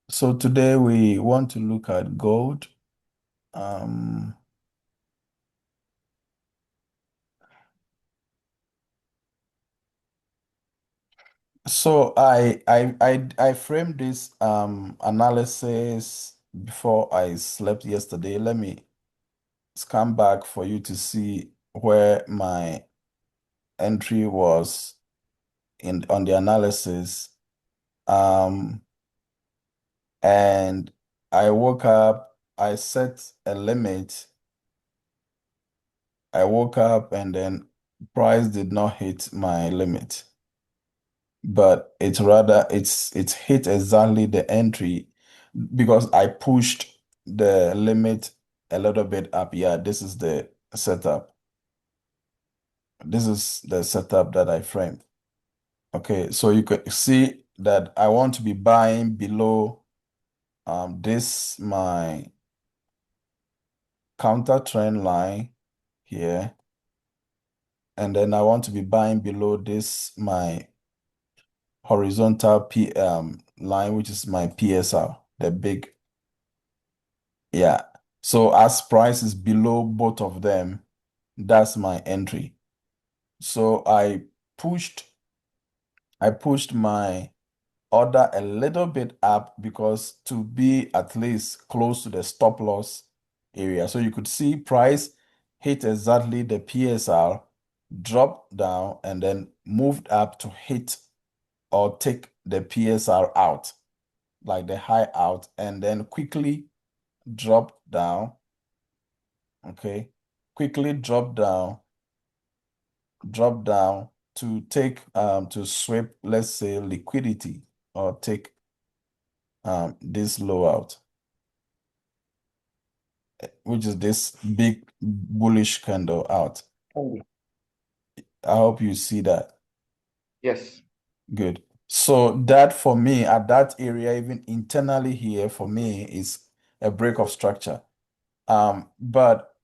So today we want to look at gold. Um, so I framed this analysis before I slept yesterday. Let me scan back for you to see where my entry was in on the analysis. Um, and I woke up, I set a limit. I woke up and then price did not hit my limit. But it's hit exactly the entry because I pushed the limit a little bit up. Yeah, this is the setup. This is the setup that I framed. Okay, so you could see that I want to be buying below this my counter trend line here, and then I want to be buying below this my horizontal P line, which is my PSR, the big. Yeah. So as price is below both of them, that's my entry. So pushed I pushed my order a little bit up because to be at least close to the stop loss area. So you could see price hit exactly the PSR, dropped down, and then moved up to hit or take the PSR out, like the high out, and then quickly dropped down. Okay, quickly drop down to take to sweep, let's say, liquidity or take this low out, which is this big bullish candle out. Oh, I hope you see that. yes. Good. So that for me at that area, even internally here, for me is a break of structure. But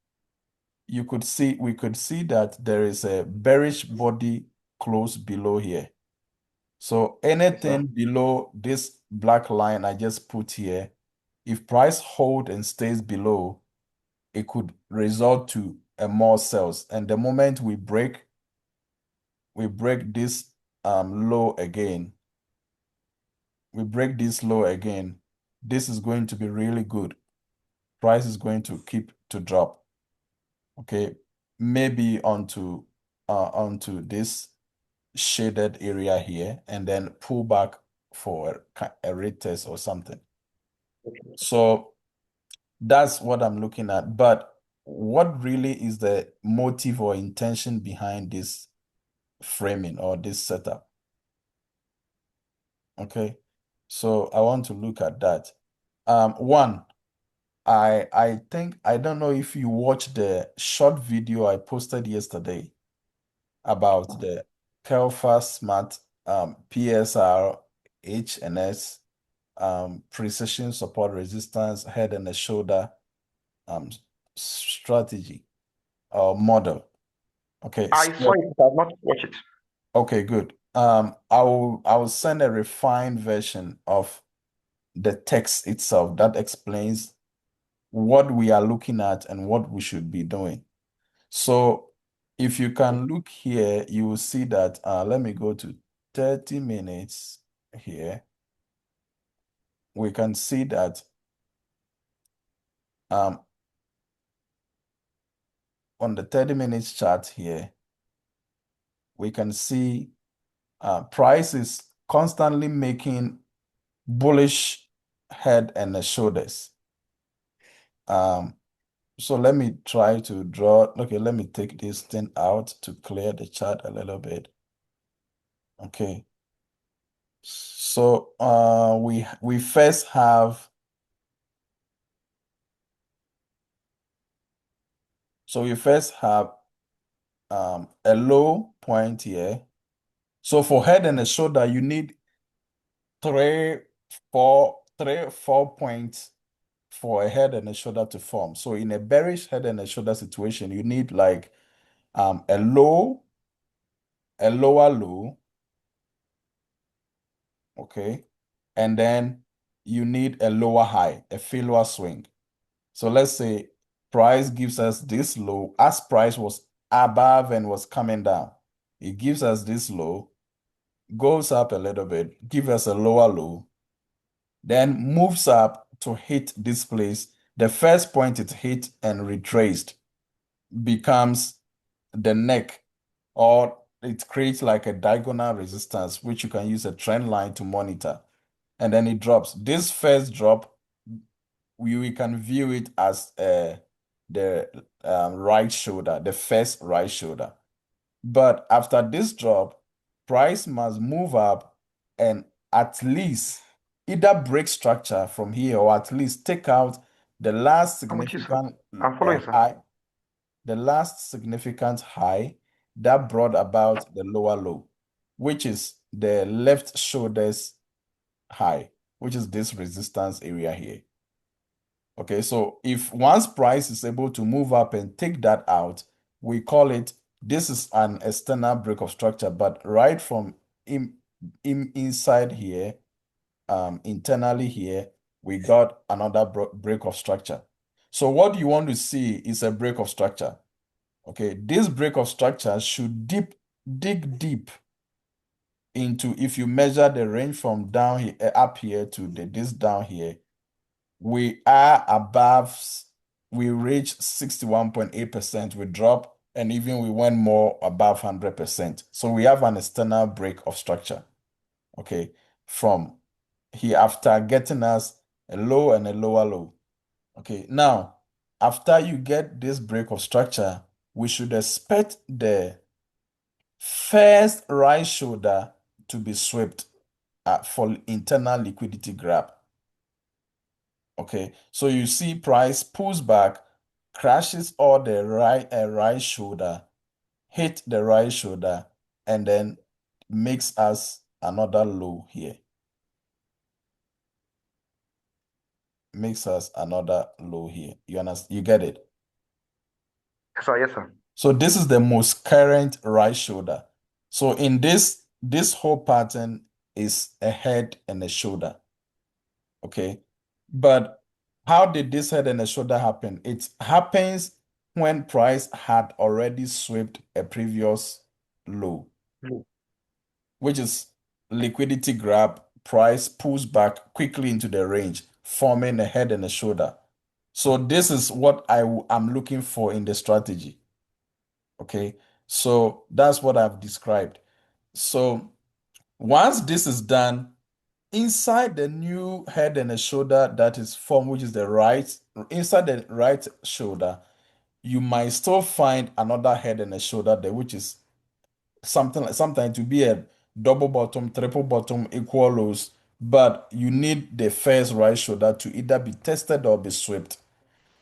we could see that there is a bearish body close below here. So Yes, sir. anything below this black line I just put here, if price hold and stays below, it could result to a more sells. And the moment we break this low again, we break this low again, this is going to be really good. Price is going to keep to drop. Okay, maybe onto this shaded area here and then pull back for a retest or something. Okay. So that's what I'm looking at. But what really is the motive or intention behind this framing or this setup? Okay. So I want to look at that. One, I think I don't know if you watched the short video I posted yesterday about the Kelfa Smart PSR HNS precision support resistance head and shoulder um, strategy or model. Okay, I saw so it, but I've not watched it. okay, good. I will send a refined version of the text itself that explains what we are looking at and what we should be doing. So if you can look here, you will see that let me go to 30 minutes here. We can see that um, on the 30 minutes chart here, we can see price is constantly making bullish head and the shoulders. Um, so let me try to draw. Okay, let me take this thing out to clear the chart a little bit. Okay. So we first have a low point here. So for head and a shoulder, you need three, 4 points for a head and a shoulder to form. So in a bearish head and a shoulder situation, you need like a lower low, okay, and then you need a lower high, a failure swing. So let's say price gives us this low as price was above and was coming down. It gives us this low, goes up a little bit, gives us a lower low, then moves up to hit this place. The first point it hit and retraced becomes the neck, or it creates like a diagonal resistance, which you can use a trend line to monitor. And then it drops. This first drop, we can view it as the right shoulder, the first right shoulder. But after this drop, price must move up and at least either break structure from here or at least take out the last I'm with you, sir. significant I'm following, sir. high, the last significant high that brought about the lower low, which is the left shoulder's high, which is this resistance area here. Okay, so if once price is able to move up and take that out, we call it, this is an external break of structure, but right from inside here, internally here, we got another break of structure. So what you want to see is a break of structure. Okay, this break of structure should dig deep into, if you measure the range from down here, up here to this down here, we are above, we reached 61.8%, we drop, and even we went more above 100%. So we have an external break of structure, okay, from here after getting us a low and a lower low. Okay, now, after you get this break of structure, we should expect the first right shoulder to be swept for internal liquidity grab. Okay, so you see price pulls back, crashes all the right shoulder, hit the right shoulder, and then makes us another low here. Makes us another low here. You understand? You get it? Yes, sir. Yes, sir. So this is the most current right shoulder. So in this whole pattern is a head and a shoulder. Okay. But how did this head and a shoulder happen? It happens when price had already swept a previous low, Mm. which is liquidity grab, price pulls back quickly into the range, forming a head and a shoulder. So this is what am looking for in the strategy. Okay. So that's what I've described. So once this is done, inside the new head and a shoulder that is formed, which is the right, inside the right shoulder, you might still find another head and a shoulder there, which is something like sometimes to be a double bottom, triple bottom, equal lows, but you need the first right shoulder to either be tested or be swept.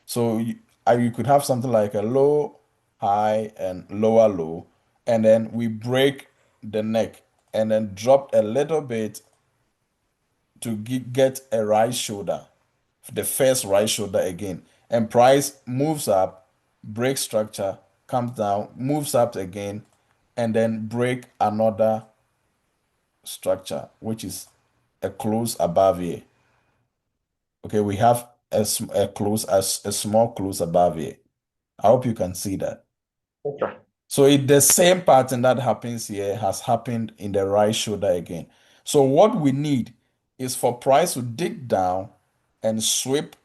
So you could have something like a low, high, and lower low, and then we break the neck and then drop a little bit to get a right shoulder, the first right shoulder again. And price moves up, break structure, comes down, moves up again, and then break another structure, which is a close above here. Okay, we have a close, a small close above here. I hope you can see that. Yes, sir. So the same pattern that happens here has happened in the right shoulder again. So what we need is for price to dig down and sweep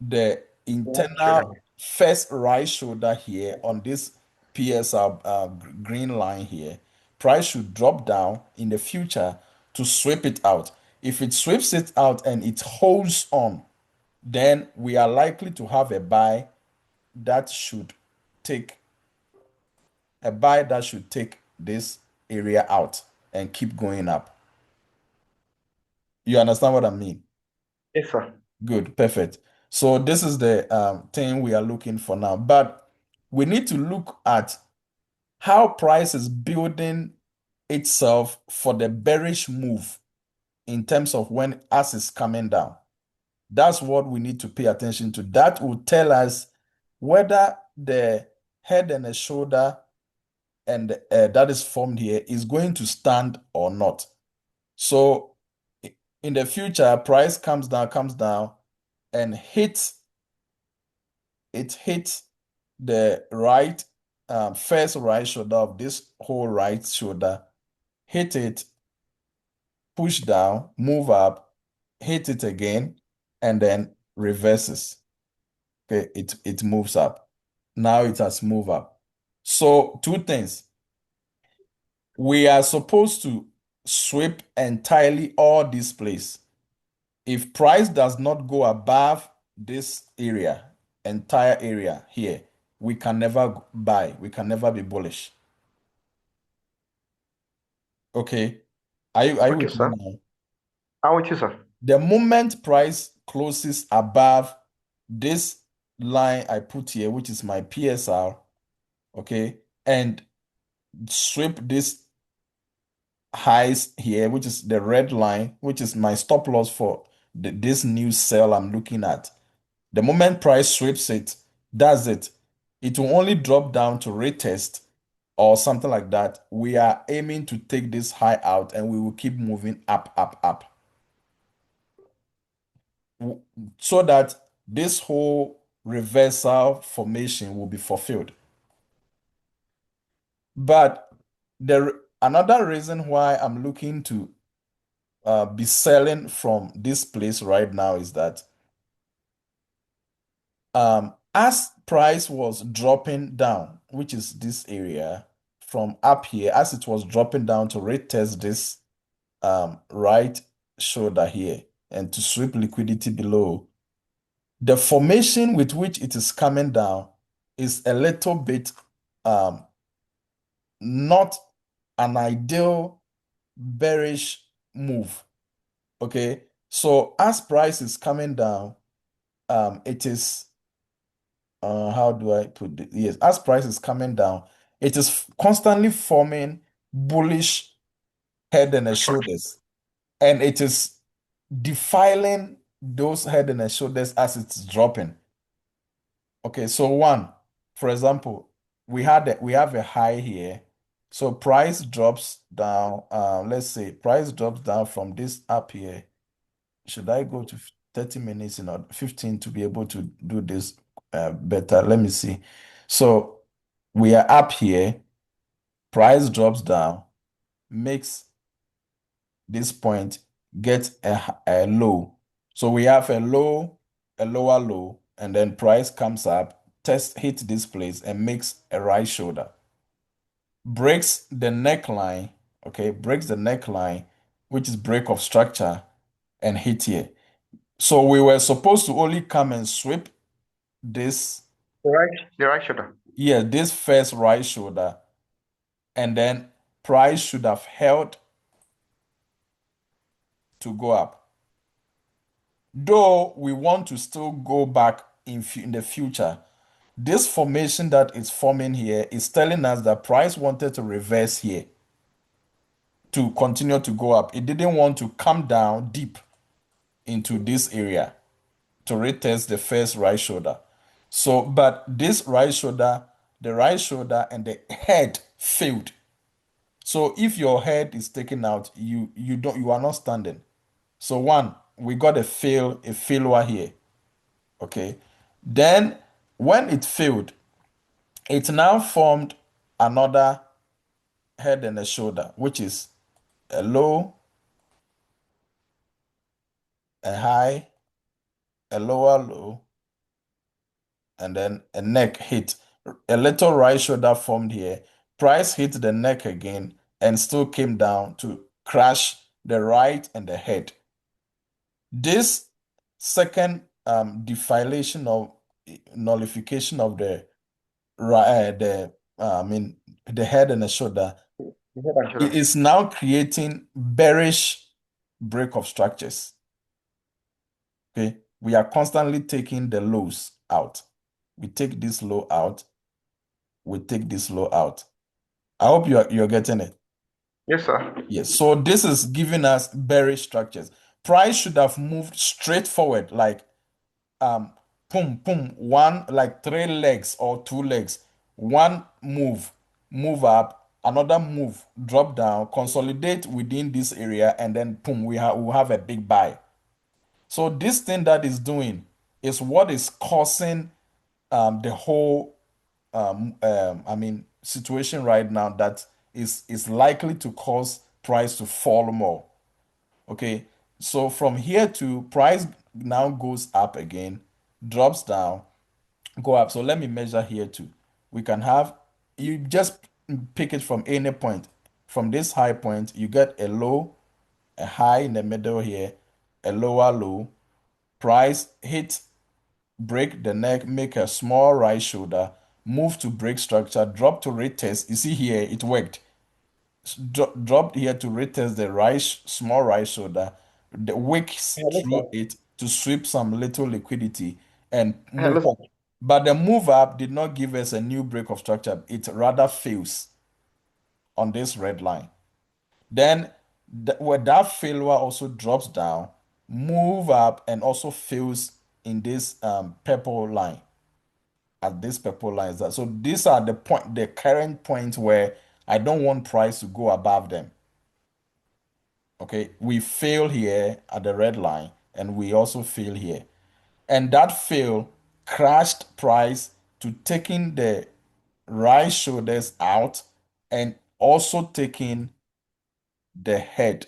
the Yes, sir. internal first right shoulder here on this PSR green line here. Price should drop down in the future to sweep it out. If it sweeps it out and it holds on, then we are likely to have that should take a buy that should take this area out and keep going up. You understand what I mean? Yes, sir. Good, perfect. So this is the thing we are looking for now. But we need to look at how price is building itself for the bearish move in terms of when as is coming down. That's what we need to pay attention to. That will tell us whether the head and the shoulder and that is formed here is going to stand or not. So in the future, price comes down, and hits the right first right shoulder of this whole right shoulder, hit it, push down, move up, hit it again, and then reverses. Okay, it moves up. Now it has moved up. So two things. We are supposed to sweep entirely all this place. If price does not go above this area, entire area here, we can never buy. We can never be bullish. Okay. Are you Okay, with me sir. now? I'm with you, sir. The moment price closes above this line I put here, which is my PSR, okay, and sweep this highs here, which is the red line, which is my stop loss for this new sell I'm looking at. The moment price sweeps it, that's it. It will only drop down to retest or something like that. We are aiming to take this high out and we will keep moving up, up, up. So that this whole reversal formation will be fulfilled. But another reason why I'm looking to be selling from this place right now is that as price was dropping down, which is this area from up here, as it was dropping down to retest this right shoulder here and to sweep liquidity below, the formation with which it is coming down is a little bit not an ideal bearish move. Okay, so as price is coming down, it is how do I put it? Yes, as price is coming down, it is constantly forming bullish head and Structure. shoulders, and it is defiling those head and shoulders as it's dropping. Okay, so one, for example, we have a high here. So price drops down. Let's say price drops down from this up here. Should I go to 30 minutes or 15 to be able to do this better? Let me see. So we are up here. Price drops down, makes this point, get a low. So we have a low, a lower low, and then price comes up, hits this place and makes a right shoulder. Breaks the neckline, okay, breaks the neckline, which is break of structure, and hit here. So we were supposed to only come and sweep this, The right shoulder. yeah, this first right shoulder, and then price should have held to go up. Though we want to still go back in the future, this formation that is forming here is telling us that price wanted to reverse here to continue to go up. It didn't want to come down deep into this area to retest the first right shoulder. So, but this right shoulder, the right shoulder and the head failed. So if your head is taken out, you are not standing. So one, we got a failure here. Okay. Then when it failed, it now formed another head and a shoulder, which is a low, a high, a lower low, and then a neck hit. A little right shoulder formed here. Price hit the neck again and still came down to crash the right and the head. This second defilation of nullification of the I mean the head and the shoulder The head and it shoulder. is now creating bearish break of structures. Okay, we are constantly taking the lows out. We take this low out. We take this low out. I hope you're getting it. Yes, sir. Yes. So this is giving us bearish structures. Price should have moved straight forward, like um, boom, boom, one like three legs or two legs. One move up, another move, drop down, consolidate within this area, and then boom, we'll have a big buy. So this thing that is doing is what is causing the whole situation right now that is likely to cause price to fall more. Okay, so from here to price now goes up again, drops down, go up. So let me measure here too. We can have, you just pick it from any point. From this high point, you get a low, a high in the middle here, a lower low. Price hit, break the neck, make a small right shoulder, move to break structure, drop to retest. You see here, it worked. Dropped here to retest the right, small right shoulder, the wicks Hello, through sir. it to sweep some little liquidity and move Hello, up. sir. But the move up did not give us a new break of structure. It rather fails on this red line. Then where that failure also drops down, move up and also fails in this purple line. At this purple line is that. So these are the current points where I don't want price to go above them. Okay, we fail here at the red line, and we also fail here. And that fail crashed price to taking the right shoulders out and also taking the head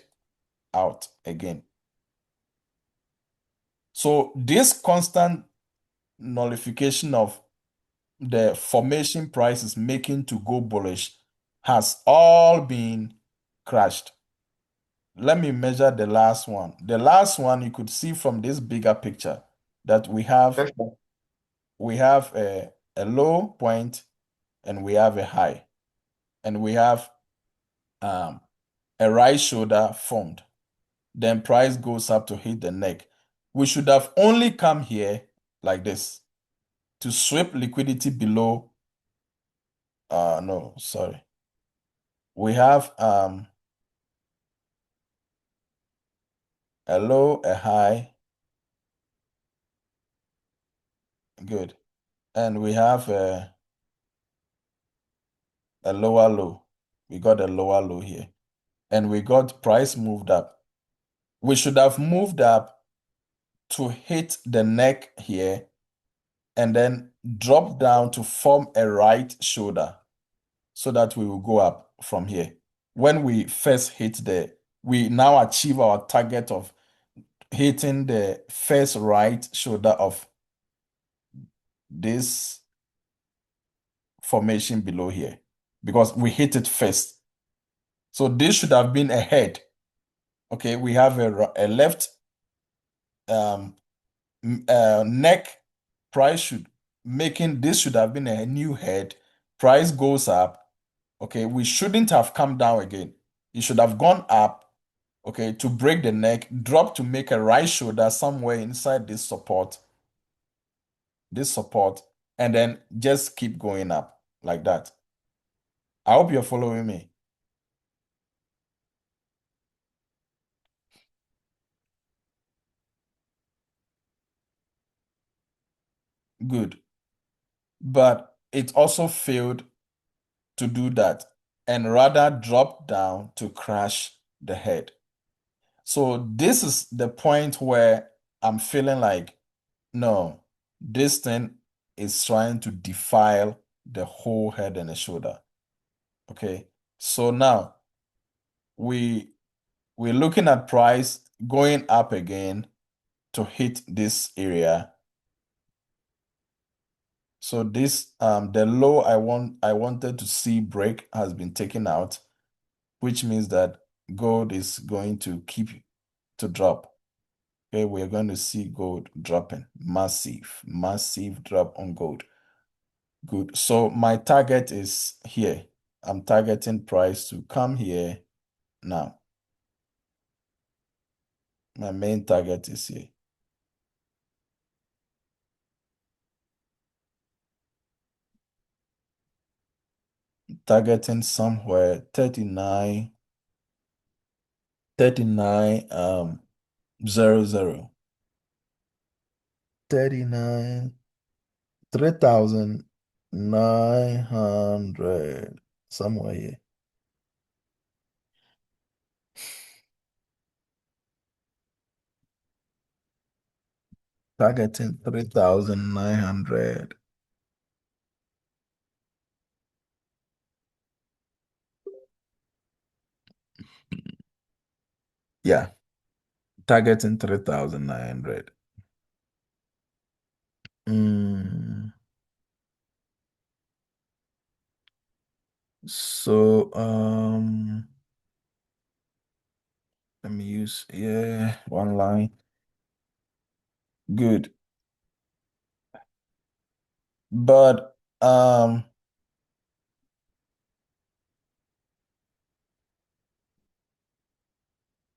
out again. So this constant nullification of the formation price is making to go bullish has all been crashed. Let me measure the last one. The last one you could see from this bigger picture that Yes, sir. we have a low point and we have a high and we have um, a right shoulder formed. Then price goes up to hit the neck. We should have only come here like this to sweep liquidity below. No, sorry. We have a low, a high, good. And we have a lower low. We got a lower low here. And we got price moved up. We should have moved up to hit the neck here and then drop down to form a right shoulder so that we will go up from here. When we first hit we now achieve our target of hitting the first right shoulder of this formation below here because we hit it first. So this should have been a head. Okay, we have a left um, neck. Price should making this should have been a new head. Price goes up. Okay, we shouldn't have come down again. It should have gone up. Okay, to break the neck, drop to make a right shoulder somewhere inside this support, and then just keep going up like that. I hope you're following me. Good. But it also failed to do that and rather dropped down to crash the head. So this is the point where I'm feeling like, no, this thing is trying to defile the whole head and the shoulder. Okay. So now we we're looking at price going up again to hit this area. So this the low I wanted to see break has been taken out, which means that gold is going to keep to drop. Okay, we're going to see gold dropping. Massive drop on gold. Good. So my target is here. I'm targeting price to come here now. My main target is here. Targeting somewhere 39, 00. 39, 3,900 somewhere here. Targeting 3,900. Yeah, targeting 3,900. Mm, so let me use, yeah, one line. Good. But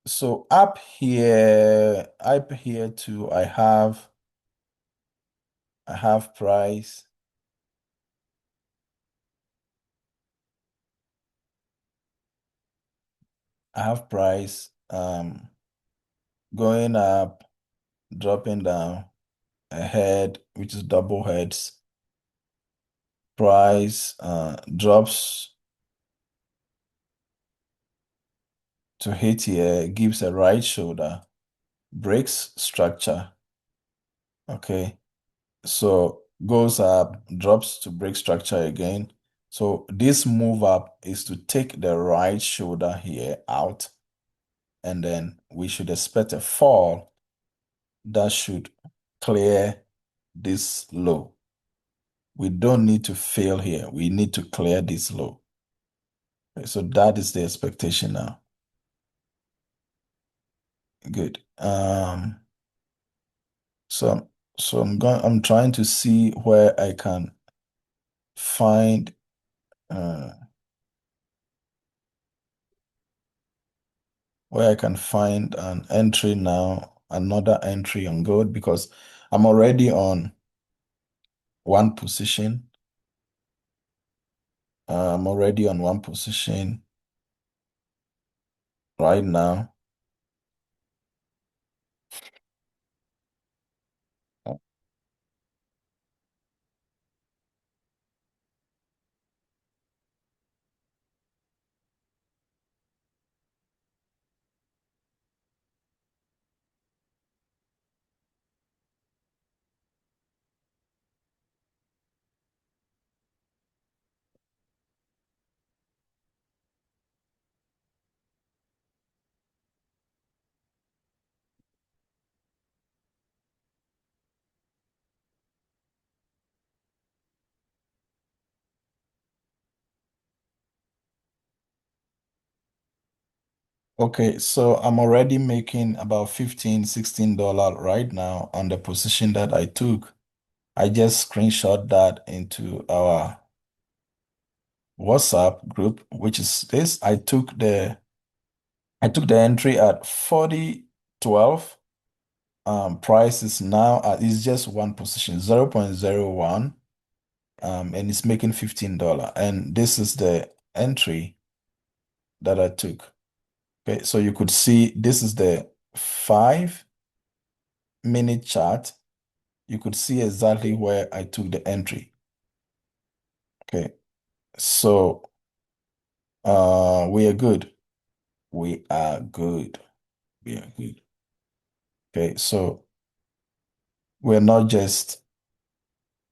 so up here too, I have price. I have price going up, dropping down, ahead, which is double heads. Price drops to hit here, gives a right shoulder, breaks structure. Okay. So goes up, drops to break structure again. So this move up is to take the right shoulder here out, and then we should expect a fall that should clear this low. We don't need to fail here. We need to clear this low. Okay, so that is the expectation now. Good. So I'm trying to see find uh where I can find an entry now, another entry on gold, because I'm already on one position. I'm already on one position right now. Okay, so I'm already making about 15, $16 right now on the position that I took. I just screenshot that into our WhatsApp group, which is this. I took the entry at 40.12. Price is now it's just one position, 0.01, and it's making $15. And this is the entry that I took. Okay, so you could see this is the 5-minute chart. You could see exactly where I took the entry. Okay, so we are good. We are good. We are good. Okay, so we're not just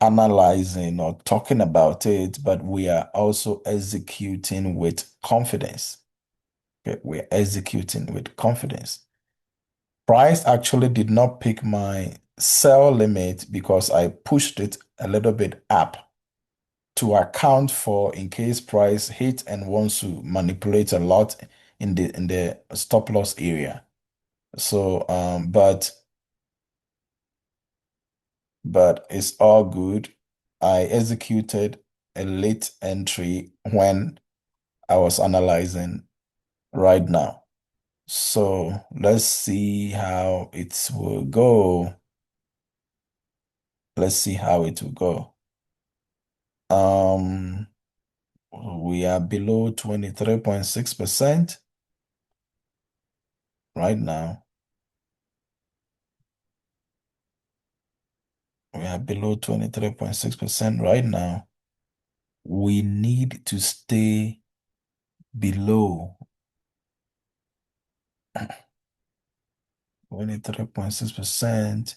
analyzing or talking about it, but we are also executing with confidence. Okay, we're executing with confidence. Price actually did not pick my sell limit because I pushed it a little bit up to account for in case price hit and wants to manipulate a lot in the stop loss area. So but it's all good. I executed a late entry when I was analyzing right now. So let's see how it will go. Let's see how it will go. Um, we are below 23.6% right now. We are below 23.6% right now. We need to stay below 23.6%.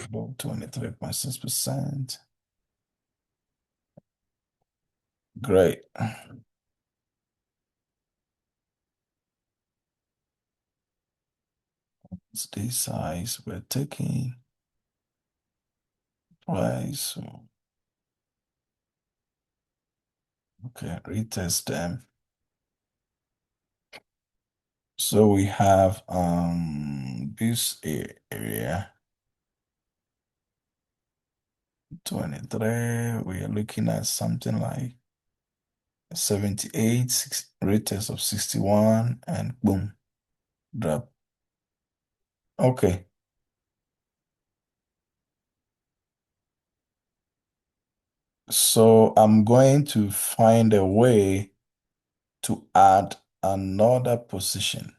Above 23.6%. Great. It's this size we're taking. Price. Okay, retest them. So we have this area 23. We are looking at something like 78, retest of 61, and boom, drop. Okay. So I'm going to find a way to add another position.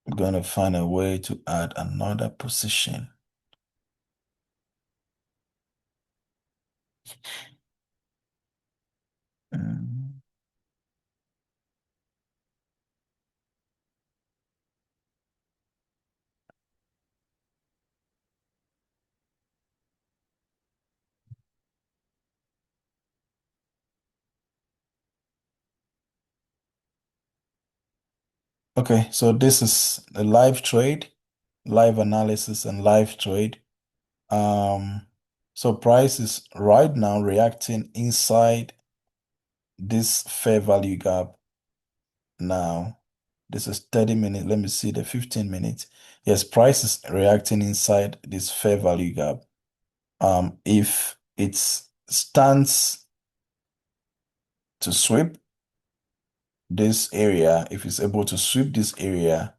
I'm gonna find a way to add another position. Mm, Okay, so this is the live trade, live analysis and live trade. Um, so price is right now reacting inside this fair value gap now. This is 30 minutes. Let me see the 15 minutes. Yes, price is reacting inside this fair value gap. If it stands to sweep this area, if it's able to sweep this area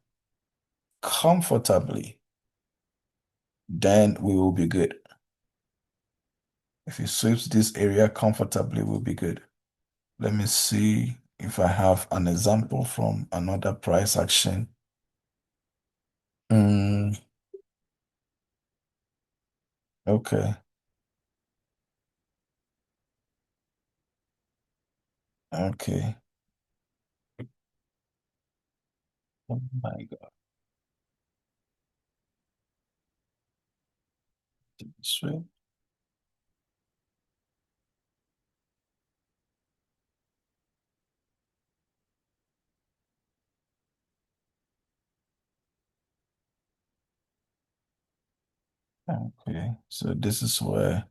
comfortably, then we will be good. If it sweeps this area comfortably, we'll be good. Let me see if I have an example from another price action. Mm, okay. Okay. Oh my God. Sweep. Okay. So this is where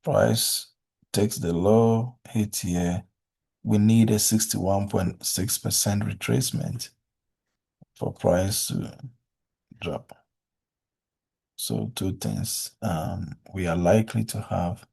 price takes the low hit here. We need a 61.6% retracement for price to drop. So two things. We are likely to have